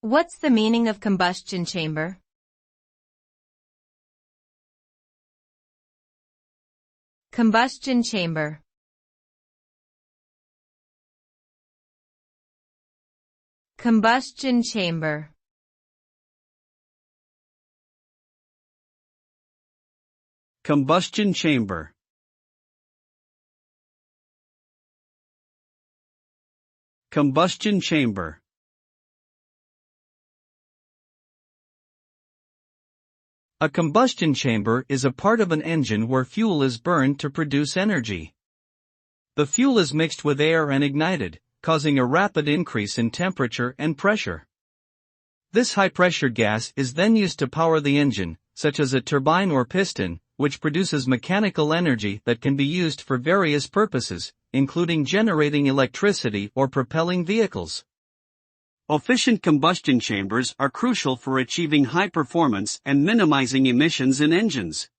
What's the meaning of combustion chamber? Combustion chamber. Combustion chamber. Combustion chamber. Combustion chamber. A combustion chamber is a part of an engine where fuel is burned to produce energy. The fuel is mixed with air and ignited, causing a rapid increase in temperature and pressure. This high-pressure gas is then used to power the engine, such as a turbine or piston, which produces mechanical energy that can be used for various purposes, including generating electricity or propelling vehicles. Efficient combustion chambers are crucial for achieving high performance and minimizing emissions in engines.